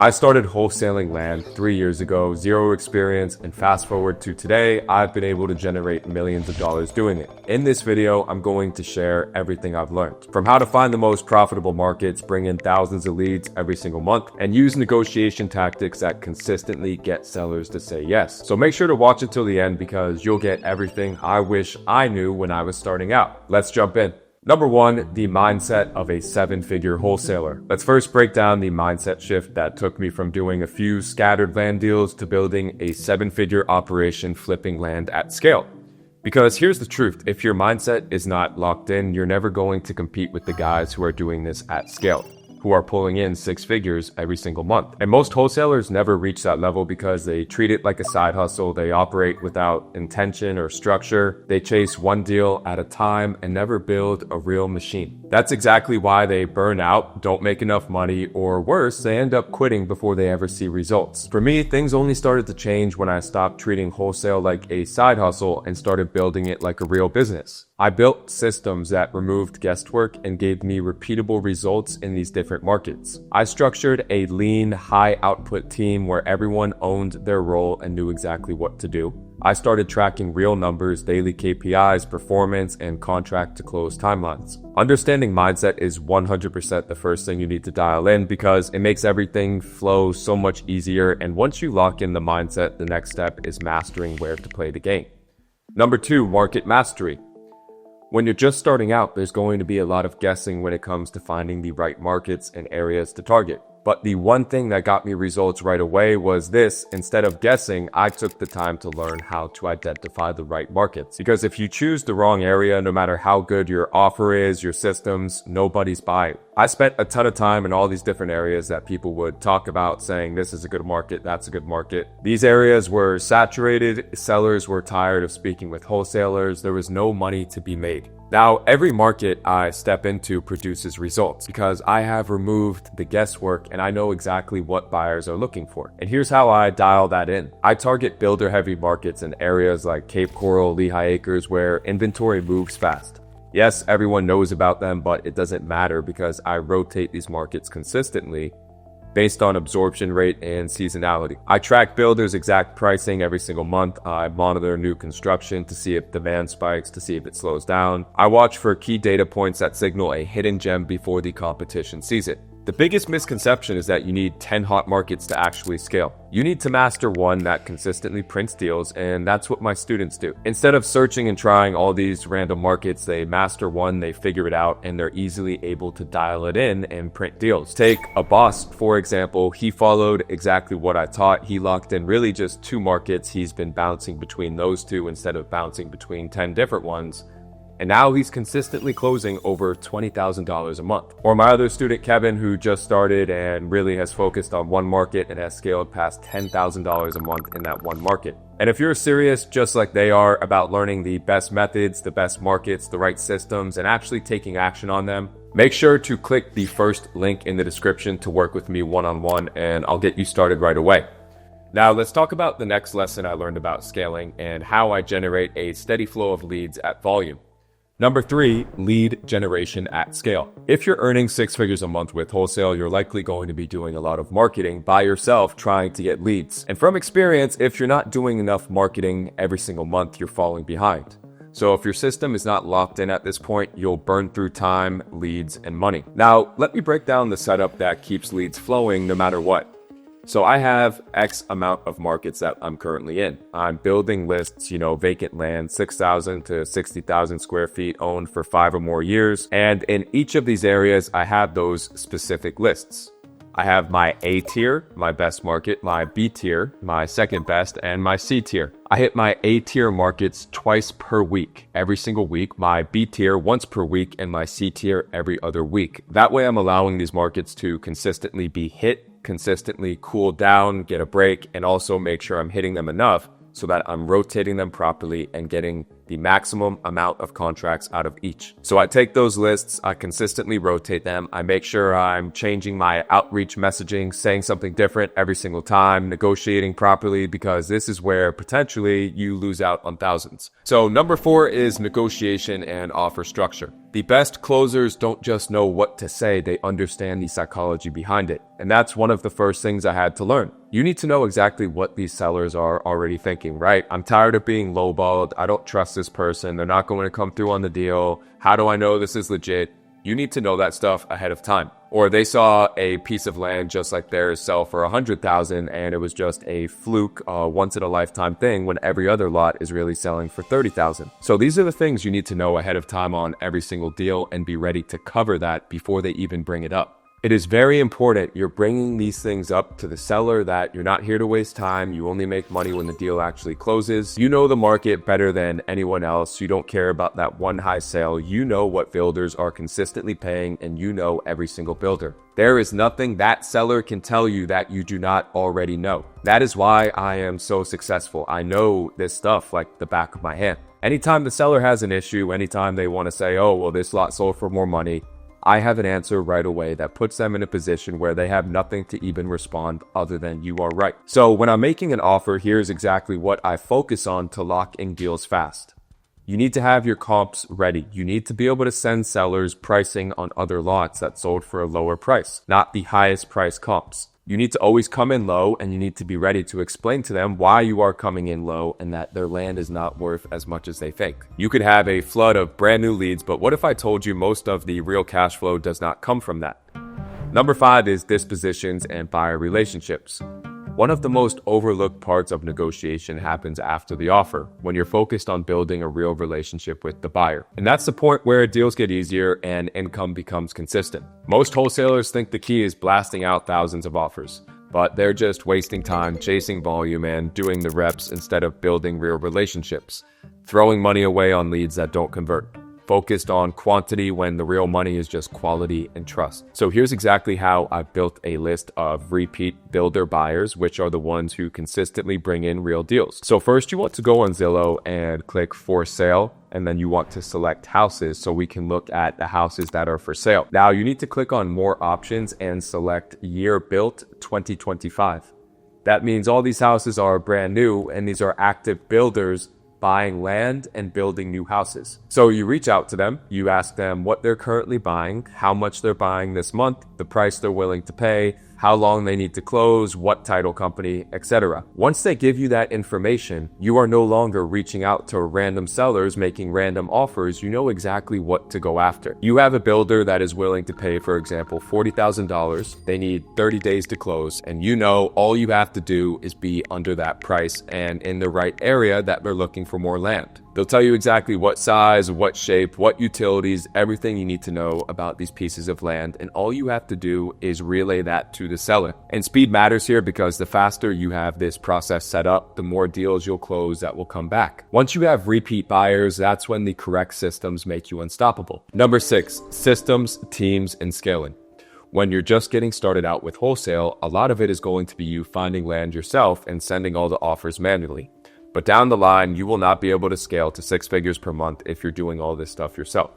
I started wholesaling land 3 years ago, zero experience, and fast forward to today, I've been able to generate millions of dollars doing it. In this video, I'm going to share everything I've learned. From how to find the most profitable markets, bring in thousands of leads every single month, and use negotiation tactics that consistently get sellers to say yes. So make sure to watch until the end because you'll get everything I wish I knew when I was starting out. Let's jump in. Number one, the mindset of a seven-figure wholesaler. Let's first break down the mindset shift that took me from doing a few scattered land deals to building a seven-figure operation flipping land at scale. Because here's the truth, if your mindset is not locked in, you're never going to compete with the guys who are doing this at scale, who are pulling in six figures every single month. And most wholesalers never reach that level because they treat it like a side hustle. They operate without intention or structure. They chase one deal at a time and never build a real machine. That's exactly why they burn out, don't make enough money, or worse, they end up quitting before they ever see results. For me, things only started to change when I stopped treating wholesale like a side hustle and started building it like a real business. I built systems that removed guesswork and gave me repeatable results in these different markets. I structured a lean, high output team where everyone owned their role and knew exactly what to do. I started tracking real numbers, daily KPIs, performance, and contract to close timelines. Understanding mindset is 100% the first thing you need to dial in because it makes everything flow so much easier. And once you lock in the mindset, the next step is mastering where to play the game. Number two, market mastery. When you're just starting out, there's going to be a lot of guessing when it comes to finding the right markets and areas to target. But the one thing that got me results right away was this: instead of guessing, I took the time to learn how to identify the right markets. Because if you choose the wrong area, no matter how good your offer is, your systems, nobody's buying. I spent a ton of time in all these different areas that people would talk about, saying this is a good market, that's a good market. These areas were saturated, sellers were tired of speaking with wholesalers, there was no money to be made. Now, every market I step into produces results because I have removed the guesswork and I know exactly what buyers are looking for. And here's how I dial that in. I target builder-heavy markets in areas like Cape Coral, Lehigh Acres, where inventory moves fast. Yes, everyone knows about them, but it doesn't matter because I rotate these markets consistently based on absorption rate and seasonality. I track builders' exact pricing every single month. I monitor new construction to see if demand spikes, to see if it slows down. I watch for key data points that signal a hidden gem before the competition sees it. The biggest misconception is that you need 10 hot markets to actually scale. You need to master one that consistently prints deals, and that's what my students do. Instead of searching and trying all these random markets, they master one, they figure it out, and they're easily able to dial it in and print deals. Take a boss, for example. He followed exactly what I taught. He locked in really just 2 markets. He's been bouncing between those 2 instead of bouncing between 10 different ones. And now he's consistently closing over $20,000 a month. Or my other student, Kevin, who just started and really has focused on one market and has scaled past $10,000 a month in that one market. And if you're serious, just like they are, about learning the best methods, the best markets, the right systems, and actually taking action on them, make sure to click the first link in the description to work with me one-on-one, and I'll get you started right away. Now let's talk about the next lesson I learned about scaling and how I generate a steady flow of leads at volume. Number 3, lead generation at scale. If you're earning 6 figures a month with wholesale, you're likely going to be doing a lot of marketing by yourself trying to get leads. And from experience, if you're not doing enough marketing every single month, you're falling behind. So if your system is not locked in at this point, you'll burn through time, leads, and money. Now, let me break down the setup that keeps leads flowing no matter what. So I have X amount of markets that I'm currently in. I'm building lists, vacant land, 6,000 to 60,000 square feet owned for 5 or more years. And in each of these areas, I have those specific lists. I have my A tier, my best market, my B tier, my second best, and my C tier. I hit my A tier markets twice per week, every single week, my B tier once per week, and my C tier every other week. That way I'm allowing these markets to consistently be hit, consistently cool down, get a break, and also make sure I'm hitting them enough so that I'm rotating them properly and getting the maximum amount of contracts out of each. So I take those lists, I consistently rotate them, I make sure I'm changing my outreach messaging, saying something different every single time, negotiating properly, because this is where potentially you lose out on thousands. So number 4 is negotiation and offer structure. The best closers don't just know what to say, they understand the psychology behind it. And that's one of the first things I had to learn. You need to know exactly what these sellers are already thinking, right? I'm tired of being lowballed. I don't trust this person. They're not going to come through on the deal. How do I know this is legit? You need to know that stuff ahead of time. Or they saw a piece of land just like theirs sell for $100,000 and it was just a fluke, once in a lifetime thing when every other lot is really selling for $30,000. So these are the things you need to know ahead of time on every single deal and be ready to cover that before they even bring it up. It is very important you're bringing these things up to the seller that you're not here to waste time. You only make money when the deal actually closes. You know the market better than anyone else. You don't care about that one high sale. You know what builders are consistently paying and you know every single builder. There is nothing that seller can tell you that you do not already know. That is why I am so successful. I know this stuff like the back of my hand. Anytime the seller has an issue, anytime they want to say, oh, well, this lot sold for more money, I have an answer right away that puts them in a position where they have nothing to even respond other than you are right. So when I'm making an offer, here's exactly what I focus on to lock in deals fast. You need to have your comps ready. You need to be able to send sellers pricing on other lots that sold for a lower price, not the highest price comps. You need to always come in low and you need to be ready to explain to them why you are coming in low and that their land is not worth as much as they think. You could have a flood of brand new leads, but what if I told you most of the real cash flow does not come from that? Number 5 is dispositions and buyer relationships. One of the most overlooked parts of negotiation happens after the offer, when you're focused on building a real relationship with the buyer. And that's the point where deals get easier and income becomes consistent. Most wholesalers think the key is blasting out thousands of offers, but they're just wasting time chasing volume and doing the reps instead of building real relationships, throwing money away on leads that don't convert. Focused on quantity when the real money is just quality and trust. So here's exactly how I've built a list of repeat builder buyers, which are the ones who consistently bring in real deals. So first you want to go on Zillow and click for sale, and then you want to select houses so we can look at the houses that are for sale. Now you need to click on more options and select year built 2025. That means all these houses are brand new and these are active builders buying land and building new houses. So you reach out to them, you ask them what they're currently buying, how much they're buying this month, the price they're willing to pay, how long they need to close, what title company, etc. Once they give you that information, you are no longer reaching out to random sellers making random offers. You know exactly what to go after. You have a builder that is willing to pay, for example, $40,000. They need 30 days to close, and you know all you have to do is be under that price and in the right area that they're looking for more land. They'll tell you exactly what size, what shape, what utilities, everything you need to know about these pieces of land, and all you have to do is relay that to the seller. And speed matters here because the faster you have this process set up, the more deals you'll close that will come back. Once you have repeat buyers, that's when the correct systems make you unstoppable. Number 6, systems, teams, and scaling. When you're just getting started out with wholesale, a lot of it is going to be you finding land yourself and sending all the offers manually. But down the line, you will not be able to scale to 6 figures per month if you're doing all this stuff yourself.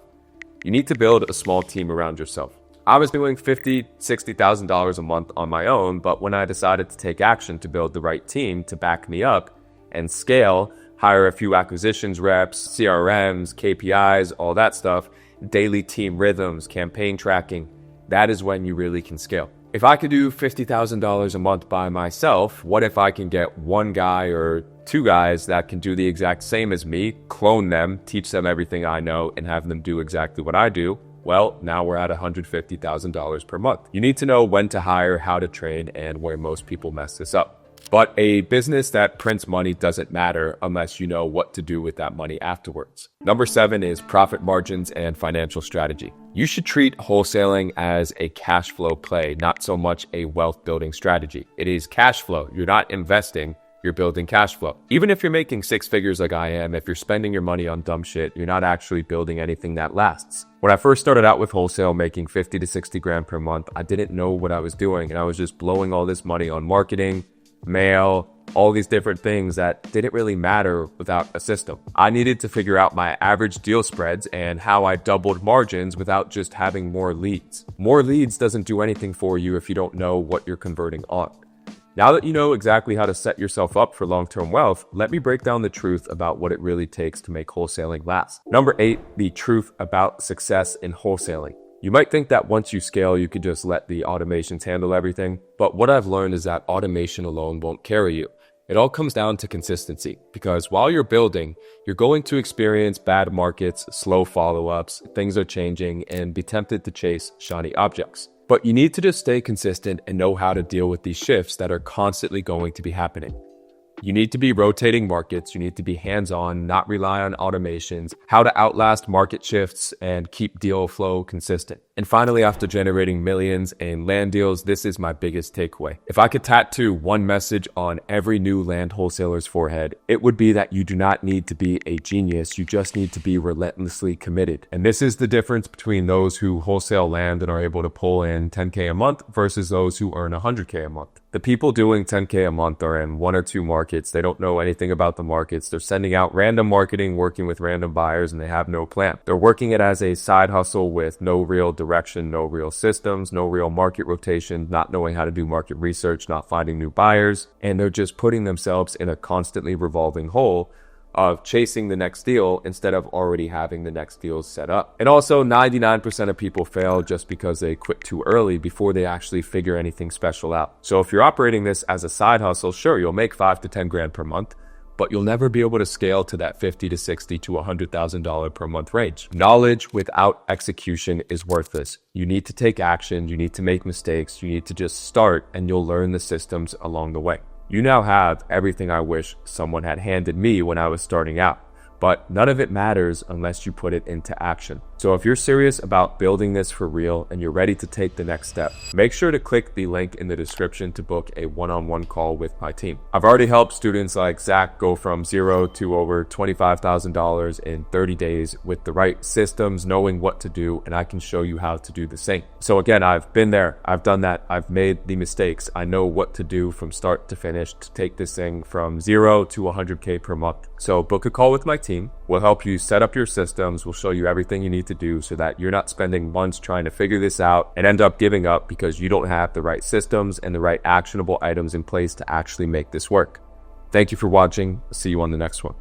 You need to build a small team around yourself. I was doing $50,000, $60,000 a month on my own, but when I decided to take action to build the right team to back me up and scale, hire a few acquisitions reps, CRMs, KPIs, all that stuff, daily team rhythms, campaign tracking, that is when you really can scale. If I could do $50,000 a month by myself, what if I can get one guy or 2 guys that can do the exact same as me, clone them, teach them everything I know, and have them do exactly what I do? Well, now we're at $150,000 per month. You need to know when to hire, how to train, and where most people mess this up. But a business that prints money doesn't matter unless you know what to do with that money afterwards. Number 7 is profit margins and financial strategy. You should treat wholesaling as a cash flow play, not so much a wealth building strategy. It is cash flow. You're not investing, you're building cash flow. Even if you're making 6 figures like I am, if you're spending your money on dumb shit, you're not actually building anything that lasts. When I first started out with wholesale making 50 to 60 grand per month, I didn't know what I was doing and I was just blowing all this money on marketing, mail, all these different things that didn't really matter without a system. I needed to figure out my average deal spreads and how I doubled margins without just having more leads. More leads doesn't do anything for you if you don't know what you're converting on. Now that you know exactly how to set yourself up for long-term wealth, let me break down the truth about what it really takes to make wholesaling last. Number 8, the truth about success in wholesaling. You might think that once you scale, you could just let the automations handle everything, but what I've learned is that automation alone won't carry you. It all comes down to consistency, because while you're building, you're going to experience bad markets, slow follow-ups, things are changing, and be tempted to chase shiny objects. But you need to just stay consistent and know how to deal with these shifts that are constantly going to be happening. You need to be rotating markets, you need to be hands-on, not rely on automations, how to outlast market shifts and keep deal flow consistent. And finally, after generating millions in land deals, this is my biggest takeaway. If I could tattoo one message on every new land wholesaler's forehead, it would be that you do not need to be a genius, you just need to be relentlessly committed. And this is the difference between those who wholesale land and are able to pull in 10K a month versus those who earn 100K a month. The people doing 10K a month are in 1 or 2 markets. They don't know anything about the markets. They're sending out random marketing, working with random buyers, and they have no plan. They're working it as a side hustle with no real direction, no real systems, no real market rotation, not knowing how to do market research, not finding new buyers, and they're just putting themselves in a constantly revolving hole of chasing the next deal instead of already having the next deals set up. And also 99% of people fail just because they quit too early before they actually figure anything special out. So if you're operating this as a side hustle, sure, you'll make 5 to 10 grand per month, but you'll never be able to scale to that $50 to $60 to $100,000 per month range. Knowledge without execution is worthless. You need to take action, you need to make mistakes, you need to just start, and you'll learn the systems along the way. You now have everything I wish someone had handed me when I was starting out, but none of it matters unless you put it into action. So if you're serious about building this for real and you're ready to take the next step, make sure to click the link in the description to book a one-on-one call with my team. I've already helped students like Zach go from zero to over $25,000 in 30 days with the right systems, knowing what to do, and I can show you how to do the same. So again, I've been there, I've done that, I've made the mistakes. I know what to do from start to finish to take this thing from 0 to 100K per month. So book a call with my team. We'll help you set up your systems. We'll show you everything you need to do so that you're not spending months trying to figure this out and end up giving up because you don't have the right systems and the right actionable items in place to actually make this work. Thank you for watching. See you on the next one.